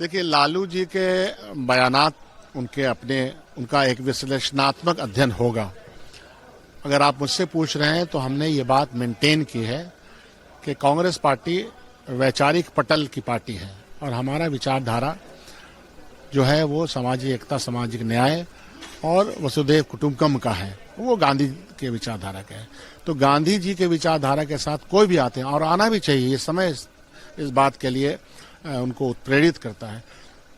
देखिए, लालू जी के बयानात उनका एक विश्लेषणात्मक अध्ययन होगा। अगर आप मुझसे पूछ रहे हैं तो हमने ये बात मेंटेन की है कि कांग्रेस पार्टी वैचारिक पटल की पार्टी है और हमारा विचारधारा जो है वो सामाजिक एकता, सामाजिक न्याय और वसुधैव कुटुंबकम का है। वो गांधी के विचारधारा का है। तो गांधी जी के विचारधारा के साथ कोई भी आते हैं और आना भी चाहिए। ये समय इस बात के लिए उनको प्रेरित करता है।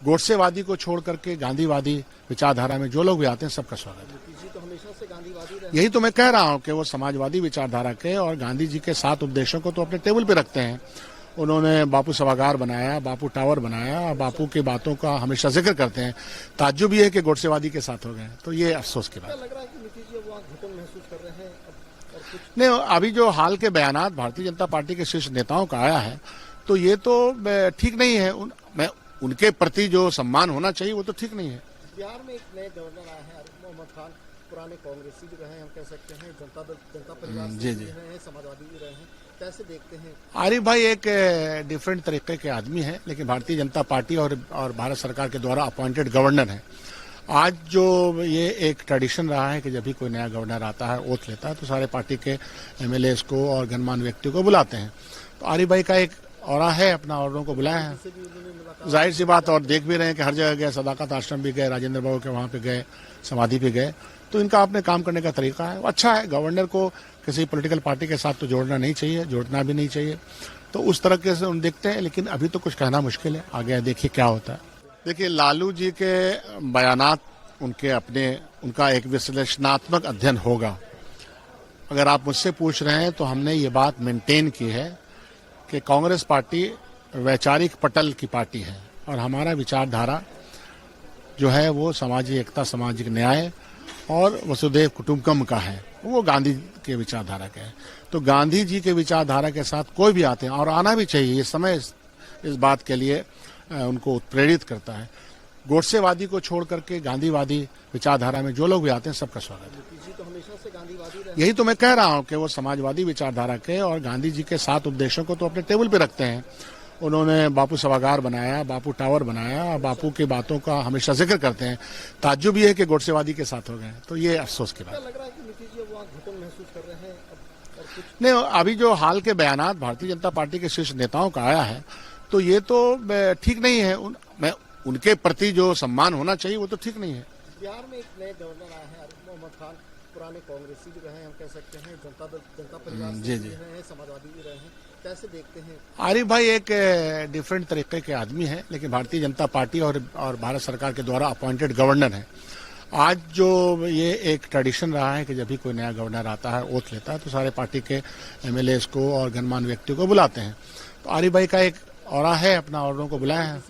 गोडसेवादी को छोड़ करके गांधीवादी विचारधारा में जो लोग भी आते हैं, सबका स्वागत है। तो हमेशा से गांधीवादी रहे। यही तो मैं कह रहा हूं कि वो समाजवादी विचारधारा के और गांधी जी के 7 उपदेशों को तो अपने टेबल पे रखते हैं। उन्होंने बापू सभागार बनाया, बापू टावर बनाया, बापू की बातों का हमेशा जिक्र करते हैं। ताज्जुब ये है कि गोडसेवादी के साथ हो गए, तो ये अफसोस की बात है। लग रहा है कि नीतीश जी वहाँ घुटन महसूस कर रहे हैं और कुछ नहीं, अभी जो हाल के बयानात भारतीय जनता पार्टी के शीर्ष नेताओं का आया है, तो ये तो ठीक नहीं है। उनके प्रति जो सम्मान होना चाहिए वो तो ठीक नहीं है। बिहार में एक नए गवर्नर आए हैं आरिफ मोहम्मद खान, पुराने कांग्रेसी भी रहे हैं, हम कह सकते हैं जनता परिवार से भी रहे हैं, समाजवादी भी रहे हैं। कैसे देखते हैं? आरिफ भाई एक डिफरेंट तरीके के आदमी है, लेकिन भारतीय जनता पार्टी और भारत सरकार के द्वारा अपॉइंटेड गवर्नर है। आज जो ये एक ट्रेडिशन रहा है कि जब भी कोई नया गवर्नर आता है, ओथ लेता है, तो सारे पार्टी के एमएलएस को और गणमान्य व्यक्तियों को बुलाते हैं। तो आरिफ भाई का एक औरा है, अपना औरों को बुलाया है। जाहिर सी बात, और देख भी रहे हैं कि हर जगह गए, सदाकत आश्रम भी गए, राजेंद्र बाबू के वहां पे गए, समाधि पे गए। तो इनका अपने काम करने का तरीका है, वो अच्छा है। गवर्नर को किसी पॉलिटिकल पार्टी के साथ तो जोड़ना नहीं चाहिए, जोड़ना भी नहीं चाहिए। तो उस तरह से उन देखते हैं, लेकिन अभी तो कुछ कहना मुश्किल है। आगे देखिए क्या होता है। देखिए, लालू जी के बयानात उनका एक विश्लेषणात्मक अध्ययन होगा। अगर आप मुझसे पूछ रहे हैं तो हमने ये बात मेंटेन की है कि कांग्रेस पार्टी वैचारिक पटल की पार्टी है और हमारा विचारधारा जो है वो सामाजिक एकता, सामाजिक न्याय और वसुधैव कुटुंबकम का है। वो गांधी के विचारधारा का है। तो गांधी जी के विचारधारा के साथ कोई भी आते हैं और आना भी चाहिए। ये समय इस बात के लिए उनको प्रेरित करता है। गोडसेवादी को छोड़ करके गांधीवादी विचारधारा में जो लोग भी आते हैं, सबका स्वागत है। तो हमेशा से गांधीवादी रहे। यही तो मैं कह रहा हूं कि वो समाजवादी विचारधारा के और गांधी जी के 7 उपदेशों को तो अपने टेबल पे रखते हैं। उन्होंने बापू सभागार बनाया, बापू टावर बनाया, बापू की बातों का हमेशा जिक्र करते हैं। ताज्जुब ये है कि गोडसेवादी के साथ हो गए, तो ये अफसोस की बात है। लग रहा है कि नीतीश जी वहाँ घुटन महसूस कर रहे हैं और कुछ नहीं, अभी जो हाल के बयानात भारतीय जनता पार्टी के शीर्ष नेताओं का आया है, तो ये तो ठीक नहीं है। उनके प्रति जो सम्मान होना चाहिए वो तो ठीक नहीं है। बिहार में एक नए गवर्नर आए हैं आरिफ मोहम्मद खान, पुराने कांग्रेसी भी रहे हैं, हम कह सकते हैं जनता परिवार से भी रहे हैं, समाजवादी भी रहे हैं। कैसे देखते हैं? आरिफ भाई एक डिफरेंट तरीके के आदमी है, लेकिन भारतीय जनता पार्टी और भारत सरकार के द्वारा अपॉइंटेड गवर्नर है। आज जो ये एक ट्रेडिशन रहा है कि जब भी कोई नया गवर्नर आता है, ओथ लेता है, तो सारे पार्टी के एमएलएस को और गणमान्य व्यक्तियों को बुलाते हैं। तो आरिफ भाई का एक औरा है, अपना औरों को बुलाया है।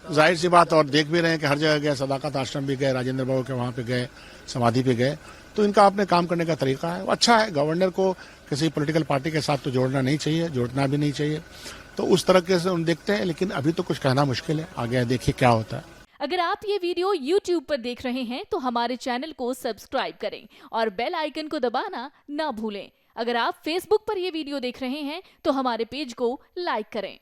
जाहिर सी बात, और देख भी रहे हैं कि हर जगह गए, सदाकत आश्रम भी गए, राजेंद्र बाबू के वहां पे गए, समाधि पे गए। तो इनका अपने काम करने का तरीका है, वो अच्छा है। गवर्नर को किसी पॉलिटिकल पार्टी के साथ तो जोड़ना नहीं चाहिए, जोड़ना भी नहीं चाहिए। तो उस तरह से उन देखते हैं, लेकिन अभी तो कुछ कहना मुश्किल है। आगे देखिए क्या होता है। अगर आप ये वीडियो YouTube पर देख रहे हैं तो हमारे चैनल को सब्सक्राइब करें और बेल आइकन को दबाना ना भूलें। अगर आप Facebook पर ये वीडियो देख रहे हैं तो हमारे पेज को लाइक करें।